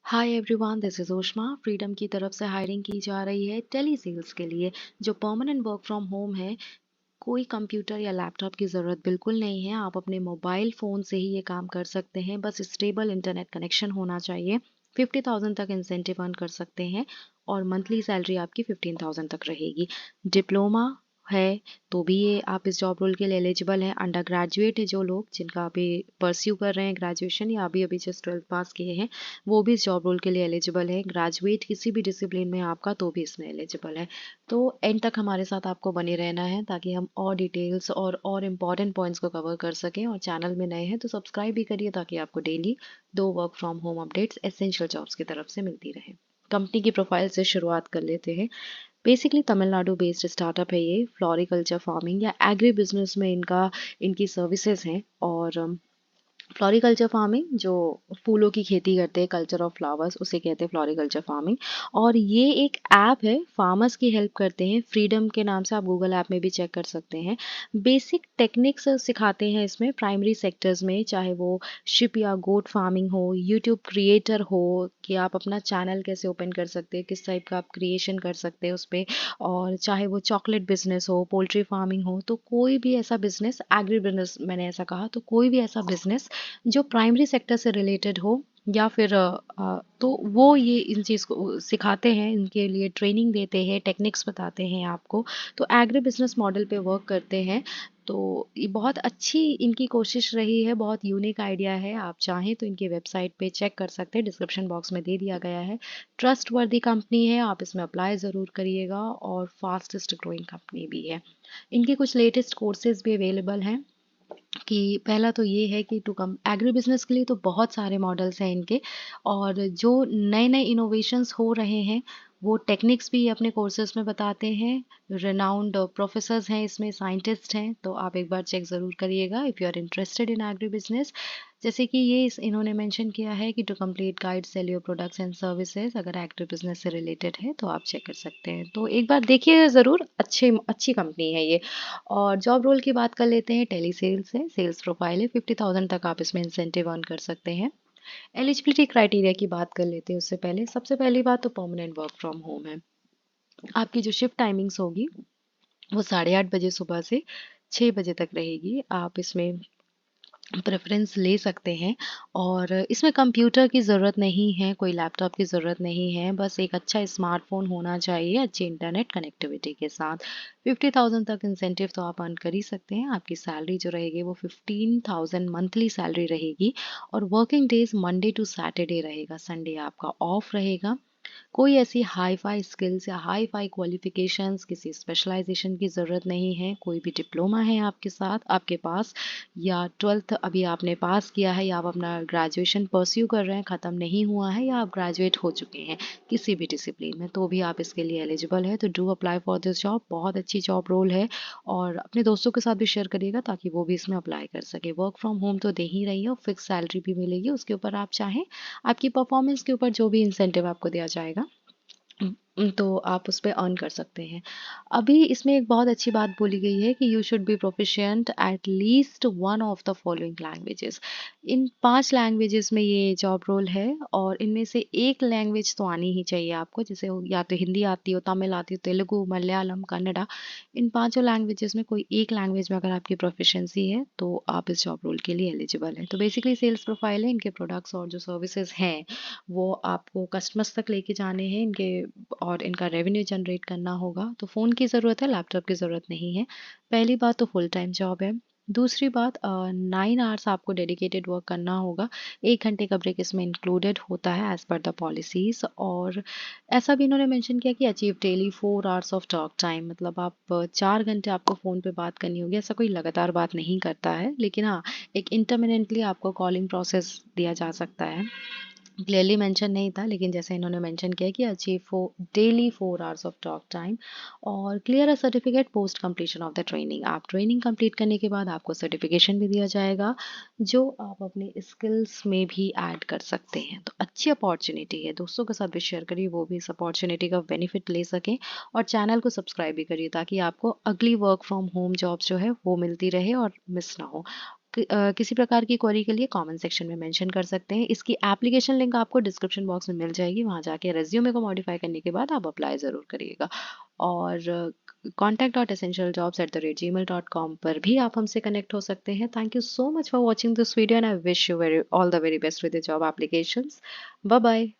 Hi everyone, this is उष्मा। Freedom की तरफ से हायरिंग की जा रही है टेली सेल्स के लिए जो परमानेंट वर्क फ्रॉम होम है। कोई कंप्यूटर या लैपटॉप की ज़रूरत बिल्कुल नहीं है। आप अपने मोबाइल फ़ोन से ही ये काम कर सकते हैं। बस स्टेबल इंटरनेट कनेक्शन होना चाहिए। 50,000 तक इंसेंटिव अर्न कर सकते हैं और मंथली सैलरी आपकी 15,000 तक रहेगी। डिप्लोमा है तो भी ये आप इस जॉब रोल के लिए एलिजिबल हैं। अंडर ग्रेजुएट है जो लोग जिनका अभी परस्यू कर रहे हैं ग्रेजुएशन या अभी अभी जस्ट 12th पास किए हैं, वो भी इस जॉब रोल के लिए एलिजिबल है। ग्रेजुएट किसी भी डिसिप्लिन में आपका तो भी इसमें एलिजिबल है। तो एंड तक हमारे साथ आपको बने रहना है ताकि हम और डिटेल्स और इम्पॉर्टेंट पॉइंट्स को कवर कर सकें। और चैनल में नए हैं तो सब्सक्राइब भी करिए ताकि आपको daily 2 work from home updates essential jobs की तरफ से मिलती रहे। कंपनी की प्रोफाइल से शुरुआत कर लेते हैं। बेसिकली तमिलनाडु बेस्ड स्टार्टअप है ये। फ्लोरिकल्चर फार्मिंग या एग्री बिजनेस में इनकी सर्विसेज हैं। और फ्लोरिकल्चर फार्मिंग जो फूलों की खेती करते हैं, कल्चर ऑफ फ्लावर्स, उसे कहते हैं फ्लोरिकल्चर फार्मिंग। और ये एक ऐप है, फार्मर्स की हेल्प करते हैं। फ्रीडम के नाम से आप गूगल ऐप में भी चेक कर सकते हैं। बेसिक टेक्निक्स सिखाते हैं इसमें प्राइमरी सेक्टर्स में, चाहे वो शिप या गोट फार्मिंग हो, यूट्यूब क्रिएटर हो कि आप अपना चैनल कैसे ओपन कर सकते हैं, किस टाइप का आप क्रिएशन कर सकते हैं उस पर, और चाहे वो चॉकलेट बिजनेस हो, पोल्ट्री फार्मिंग हो, तो कोई भी ऐसा बिजनेस, एग्री बिजनेस मैंने ऐसा कहा, तो कोई भी ऐसा बिजनेस जो प्राइमरी सेक्टर से रिलेटेड हो या फिर तो वो ये इन चीज़ को सिखाते हैं, इनके लिए ट्रेनिंग देते हैं, टेक्निक्स बताते हैं आपको। तो एग्री बिजनेस मॉडल पे वर्क करते हैं। तो ये बहुत अच्छी इनकी कोशिश रही है, बहुत यूनिक आइडिया है। आप चाहें तो इनकी वेबसाइट पे चेक कर सकते हैं, डिस्क्रिप्शन बॉक्स में दे दिया गया है। ट्रस्ट वर्दी कंपनी है, आप इसमें अप्लाई ज़रूर करिएगा। और फास्टेस्ट ग्रोइंग कंपनी भी है। इनके कुछ लेटेस्ट कोर्सेज भी अवेलेबल हैं कि पहला तो ये है कि टू कम एग्री बिजनेस के लिए तो बहुत सारे मॉडल्स हैं इनके। और जो नए नए इनोवेशंस हो रहे हैं वो टेक्निक्स भी अपने कोर्सेज में बताते हैं। रेनाउंड प्रोफेसर्स हैं इसमें, साइंटिस्ट हैं, तो आप एक बार चेक ज़रूर करिएगा if you are interested in agri business. जैसे कि इन्होंने मेंशन किया है कि to complete guide sell your products and services, अगर एग्री बिजनेस से रिलेटेड है तो आप चेक कर सकते हैं। तो एक बार देखिए ज़रूर, अच्छी कंपनी है ये। और जॉब रोल की बात कर लेते हैं। टेली सेल्स है, सेल्स प्रोफाइल है, 50,000 तक आप इसमें इंसेंटिव अर्न कर सकते हैं। एलिजिबिलिटी क्राइटेरिया की बात कर लेते हैं उससे पहले। सबसे पहली बात तो परमानेंट वर्क फ्रॉम होम है। आपकी जो शिफ्ट टाइमिंग्स होगी वो 8:30 बजे सुबह से 6 बजे तक रहेगी। आप इसमें प्रेफ़रेंस ले सकते हैं। और इसमें कंप्यूटर की ज़रूरत नहीं है, कोई लैपटॉप की ज़रूरत नहीं है, बस एक अच्छा स्मार्टफ़ोन होना चाहिए अच्छी इंटरनेट कनेक्टिविटी के साथ। 50,000 तक इंसेंटिव तो आप अर्न कर ही सकते हैं। आपकी सैलरी जो रहेगी वो 15,000 मंथली सैलरी रहेगी। और working days Monday to Saturday रहेगा, संडे आपका ऑफ रहेगा। कोई ऐसी हाई फाई स्किल्स या हाई फाई क्वालिफिकेशंस, किसी स्पेशलाइजेशन की ज़रूरत नहीं है। कोई भी डिप्लोमा है आपके पास, या 12th अभी आपने पास किया है, या आप अपना ग्रेजुएशन परस्यू कर रहे हैं, ख़त्म नहीं हुआ है, या आप ग्रेजुएट हो चुके हैं किसी भी डिसिप्लिन में, तो भी आप इसके लिए एलिजिबल है। तो do apply for this job, बहुत अच्छी जॉब रोल है। और अपने दोस्तों के साथ भी शेयर करिएगा ताकि वो भी इसमें अप्लाई कर सके। वर्क फ्रॉम होम तो दे ही रही है और फिक्स सैलरी भी मिलेगी। उसके ऊपर आप चाहें, आपकी परफॉर्मेंस के ऊपर जो भी इंसेंटिव आपको दिया जाएगा तो आप उस पे अर्न कर सकते हैं। अभी इसमें एक बहुत अच्छी बात बोली गई है कि you should be proficient at least one of the following languages. In 5 languages में ये जॉब रोल है। और इनमें से एक लैंग्वेज तो आनी ही चाहिए आपको, जैसे या तो हिंदी आती हो, तमिल आती हो, तेलुगु, मलयालम, कन्नड़ा। इन पाँचों लैंग्वेजेस में कोई एक लैंग्वेज में अगर आपकी प्रोफिशिएंसी है तो आप इस जॉब रोल के लिए एलिजिबल हैं। तो बेसिकली सेल्स प्रोफाइल है। इनके प्रोडक्ट्स और जो सर्विसेज हैं वो आपको कस्टमर्स तक लेके जाने हैं इनके, और इनका रेवेन्यू जनरेट करना होगा। तो फ़ोन की ज़रूरत है, लैपटॉप की ज़रूरत नहीं है। पहली बात तो फुल टाइम जॉब है। दूसरी बात 9 आवर्स आपको डेडिकेटेड वर्क करना होगा। 1 घंटे का ब्रेक इसमें इंक्लूडेड होता है एज़ पर द पॉलिसीज़। और ऐसा भी इन्होंने मेंशन किया कि achieve daily 4 hours of talk time, मतलब आप 4 घंटे आपको फ़ोन पे बात करनी होगी। ऐसा कोई लगातार बात नहीं करता है, लेकिन हाँ, एक इंटरमिनेंटली आपको कॉलिंग प्रोसेस दिया जा सकता है। क्लियरली मेंशन नहीं था, लेकिन जैसे इन्होंने मेंशन किया कि achieve daily 4 hours of talk time. और clear a certificate post completion of the training. आप ट्रेनिंग कंप्लीट करने के बाद आपको सर्टिफिकेशन भी दिया जाएगा जो आप अपने स्किल्स में भी ऐड कर सकते हैं। तो अच्छी अपॉर्चुनिटी है, दोस्तों के साथ भी शेयर करिए, वो भी इस अपॉर्चुनिटी का बेनिफिट ले सकें। और चैनल को सब्सक्राइब भी करिए ताकि आपको अगली वर्क फ्रॉम होम जॉब्स जो है वो मिलती रहे और मिस ना हो। किसी प्रकार की क्वेरी के लिए कमेंट सेक्शन में मेंशन कर सकते हैं। इसकी एप्लीकेशन लिंक आपको डिस्क्रिप्शन बॉक्स में मिल जाएगी, वहाँ जाके रेज्यूमे को मॉडिफाई करने के बाद आप अप्लाई ज़रूर करिएगा। और contact.essentialjobs@gmail.com पर भी आप हमसे कनेक्ट हो सकते हैं। Thank you so much for watching this video and I wish you very all the very best with the job applications. Bye bye.